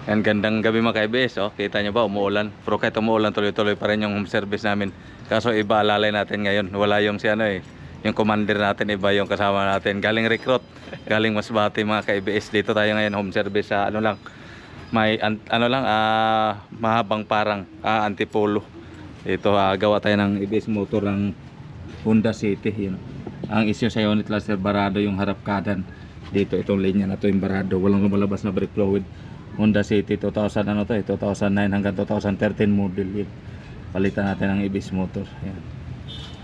Yan, gandang gabi mga ka-ABS, oh. Kita nyo ba, umuulan. Pero kahit umuulan, tuloy-tuloy pa rin yung home service namin. Kaso iba, alalay natin ngayon. Wala yung si ano eh. Yung commander natin, iba yung kasama natin. Galing recruit, galing Masbate mga ka-ABS. Dito tayo ngayon, home service sa ano lang. May mahabang parang Antipolo. Dito gawa tayo ng ABS motor ng Honda City. Yun. Ang issue sa unit laser barado yung harap kanan. Dito itong linya na to yung barado. Walang lumalabas na brake fluid. Honda City 2000 ano to 2009 hanggang 2013 model yun. Palitan natin ang ABS motor. Yan.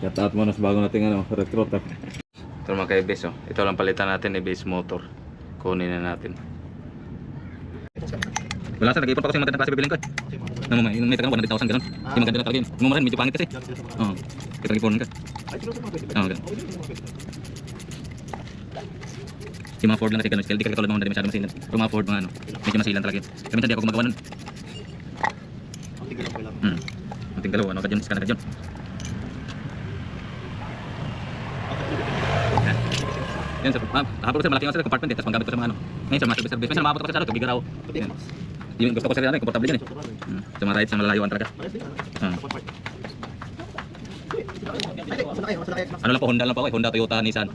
Cut out muna sa bago natin ano, recruit. Ito mga ka-ABS, oh. Ito lang palitan natin ABS motor. Kunin na natin. Wala sa nag-ipon pa kasi magandang klase bibilin ko eh. Yung may tagang 100,000 ganun. Yung maganda na talaga yun. Yung medyo pangit kasi. Oo. Kita nag-iponan ka. Oo, ganun. Yung mga Ford lang kasi ganun scale. Di ka katulad ng Honda, masyadong masilan. Pero mga Ford mga ano, medyo masilan talaga yun. Kaya minsan di ako gumagawa nun. Ang tingalaw, ano ka dyan? Scan ka dyan. Yan sir, hapon ko sir, malaki nga sir, compartment eh. Tapos panggamit ko sa mga ano. Ngayon sir, master service. Minsan makapot ako sa ano, Tubigaraw. Yung gusto ko sir, ano, komportable dyan eh. Sa mga rides na malalayuan talaga. Ano lang po, Honda lang po ako eh. Honda, Toyota, Nissan.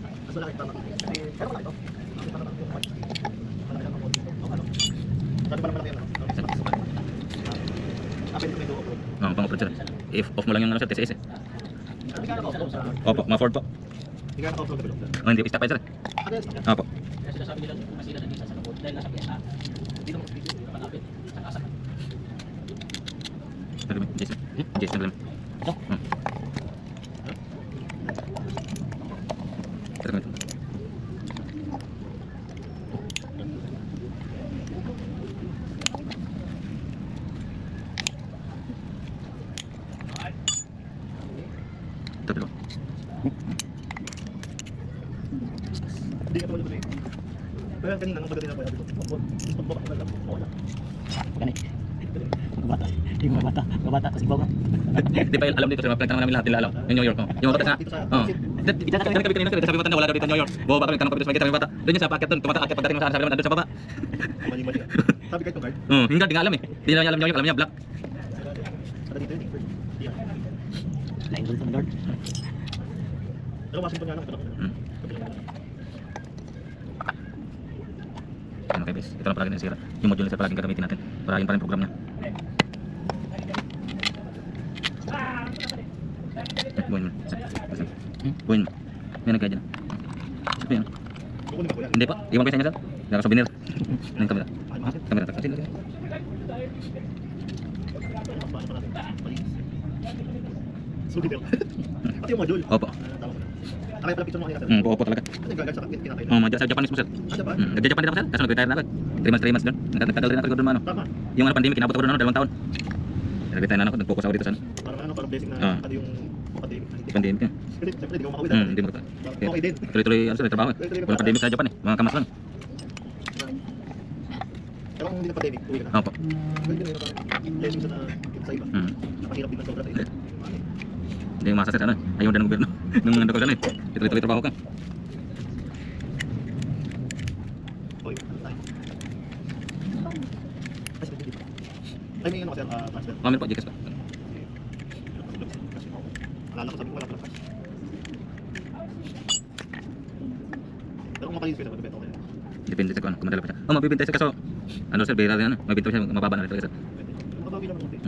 Pang-operate sir. Off mo lang yung ano sir, TCS eh. Opo, mga Ford po. Oh, hindi, stop pa sir. Opo. Jason lang. Pero kanina nung pagdating ako sabi ko, baba ka lang. Gani. Yung mga bata kasi bawa. Di pa alam dito, pinagtanong namin lahat nila alam. Yung New York, oh. Yung mga bata sa Diyan kami kanina, sabi mo wala daw dito New York. Bawa kami tanong kami dito sa mga bata. Doon yung sa packet doon, tumataas pagdating mo sa sabi naman nandun sa baba. Mali. Sabi kahit yung card. Yung guard, di nga alam eh. Hindi na niya alam New York, alam niya black. Ada dito yun. Lain dun sa guard. Pero Washington nga lang. Ano kayo guys, ito lang palagi nasira. Yung module na sir palaging gagamitin natin para yun pa rin program niya. Buhin mo. Buhin mo. May nagkaya dyan. Sabi yan. Hindi pa, iwan ko sa inyo sir. Naka souvenir. Ano yung kamera? Kamera tak. Kasi lagi. Souvenir. Pati yung module. Opo. Kaya pala picture mo kanina. Opo talaga. Ano yung gagal sa kinakain? Sa Japanese mo sir. Ano ba? Nagja-Japan din ako sir. Kaso nag-retire na ako. 3 months doon. Nagtagal rin ako doon ano. Tama. Yung ano pandemic, kinabot ako doon 2 taon. Nag-retire na ako, nag-focus ako dito sa ano. Parang blessing na ano yung pandemic. Pandemic yan. Kasi siyempre di ko makawin. Hindi mo ka. Okay din. Tuloy-tuloy ano sir, trabaho eh. Walang pandemic sa Japan eh. Mga kamas lang. Pero kung hindi na pandemic, uwi ka na. Opo. Pwede na yun, blessing sa iba. Napahirap din na sobra sa iba. Hindi yung masa sir, ano, ayaw din ng gobyerno. Nung nandun ko dyan eh. Tuloy-tuloy trabaho ka. Uy, tayo. Ay, may ano kasi, transfer. Meron po, Gcash pa. Alala ko sabi ko wala pala. Pero kung makalinis ko ito, magbibenta ko kayo. Depende sa kung ano, kung madala pa siya. Mabibintay sir, kaso, ano sir, bihira rin ano, mabibintay siya, mababa na rin talaga sir. Mabawi naman konti.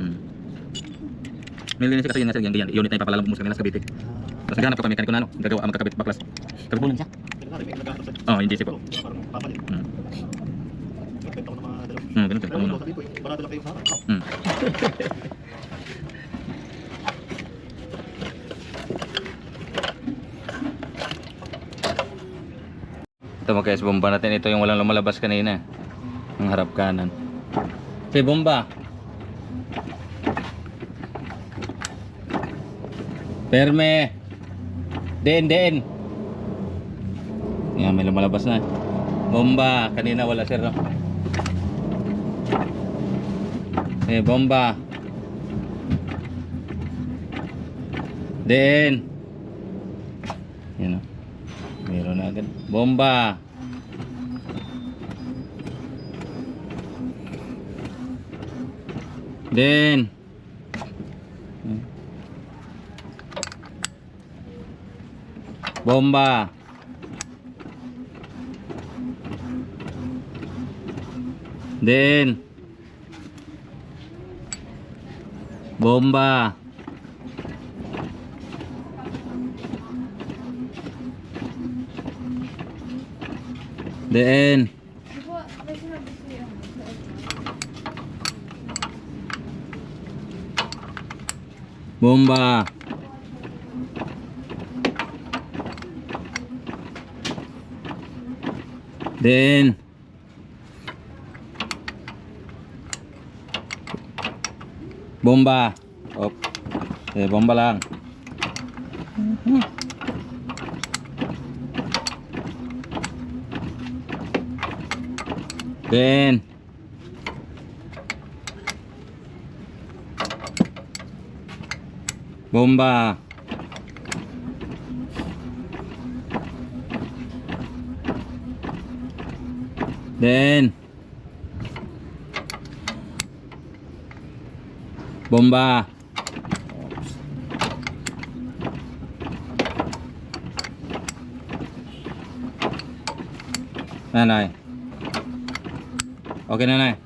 May linis kasi yun nga sir, yung unit na ipapalalong po sa kanila sa Cavite. Tapos naghanap ko pa mekaniko na ano, gagawa ang magkakabit baklas. Tapos Bulan siya. Kaya may nagkakaroon sa... oh, yung JC po. Parang papalit. Magbenta ko ng mga dalaw. Ganun sir, Pero pamuno. sabi ko, yung barado lang kayo sa harap. Ito mga guys, bomba natin. Ito yung walang lumalabas kanina. Ang harap kanan. Si bomba. Perme. Den. Yan, may lumalabas na. Bomba. Kanina wala sir, no? Bomba. Den. Yan, no? Meron na agad. Bomba. Then bomba. Then bomba. Then bomba. Then bomba. Op. Bomba lang. Then bomba. Then bomba. Nanay. Okay, nanay.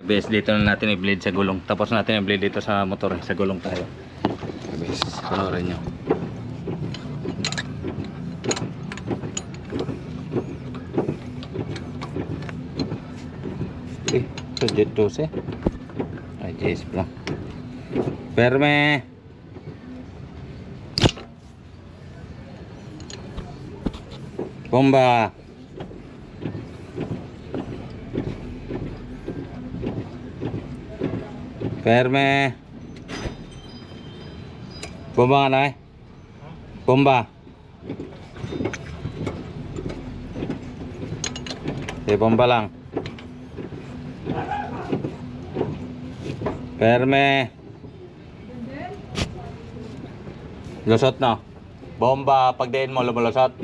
Bes, dito na natin i-bleed sa gulong. Tapos natin i-bleed dito sa motor. Sa gulong tayo. Bes, panoorin nyo. Ito dito siya. Ay, jeez pala. Perme. Bomba. Perme. Bomba nga na eh. Bomba. Bomba lang. Perme. Lusot na. Bomba, pagdain mo lumulusot.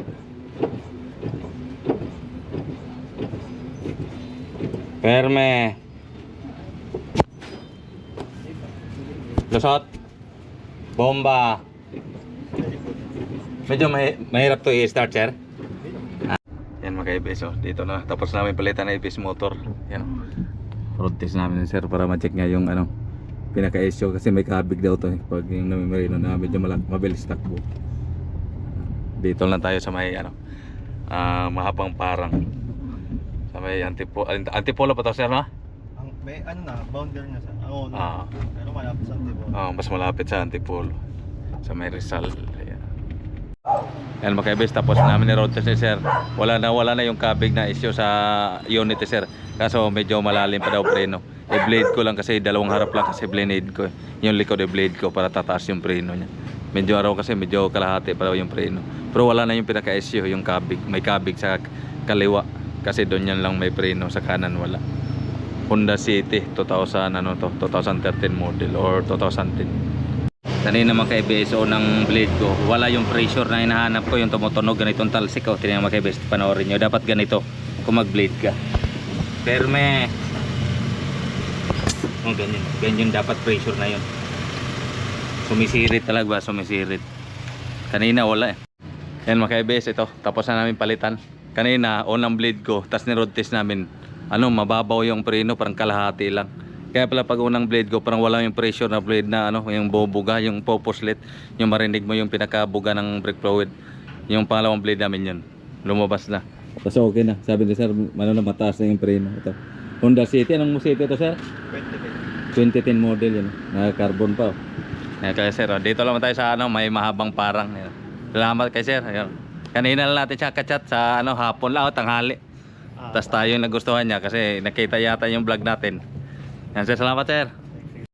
Perme. Lusot. Bomba. Medyo mahirap to i-start, sir. Yan mga ka-ABS, oh. Dito na. Tapos namin palitan na ABS motor. Yan. Road test namin, sir, para ma-check nga yung ano, pinaka-issue kasi may kabig daw to. Pag yung namimarino na medyo mabilis takbo. Dito lang tayo sa may ano, mahabang parang. Sa may antipolo pa to, sir, no? May ano na, boundary na sa. Oo, no. Ah. Pero malapit sa Antipolo. Mas malapit sa Antipolo. Sa may Rizal. Ayan. Yan mga ka-ABS, tapos namin ni road test ni sir. Wala na yung kabig na issue sa unit ni sir. Kaso medyo malalim pa daw preno. I-blade ko lang kasi dalawang harap lang kasi blade ko. Yung likod i-blade ko para tataas yung preno niya. Medyo araw kasi medyo kalahati pa daw yung preno. Pero wala na yung pinaka-issue, yung kabig. May kabig sa kaliwa kasi doon yan lang may preno, sa kanan wala. Honda City 2013 model or 2010. Kanina mga ka-ABS, ng blade ko wala yung pressure na hinahanap ko, yung tumutunog ganitong talsik. Tingnan mga ka-ABS, panoorin nyo, dapat ganito kung mag-blade ka. Perme. Ganyan dapat pressure na yun. Sumisirit talaga, sumisirit. Kanina wala eh. Yan mga ka-ABS, ito tapos na namin palitan. Kanina on ang blade ko, tas ni road test namin, mababaw yung preno, parang kalahati lang. Kaya pala pag unang blade ko parang wala yung pressure na blade na yung bubuga, yung popuslet, yung marinig mo yung pinakabuga ng brake fluid. Yung pangalawang blade namin yun, lumabas na. Tapos okay na, sabi ni sir, mataas na yung preno. Ito Honda City, anong City ito, sir? 2010 model yun, carbon pa. Kaya sir, dito lang tayo sa may mahabang parang. Salamat kay sir. Kanina lang natin siya kachat sa hapon lang o tanghali. Tapos tayo yung nagustuhan niya kasi nakita yata yung vlog natin. Yan sir, salamat sir.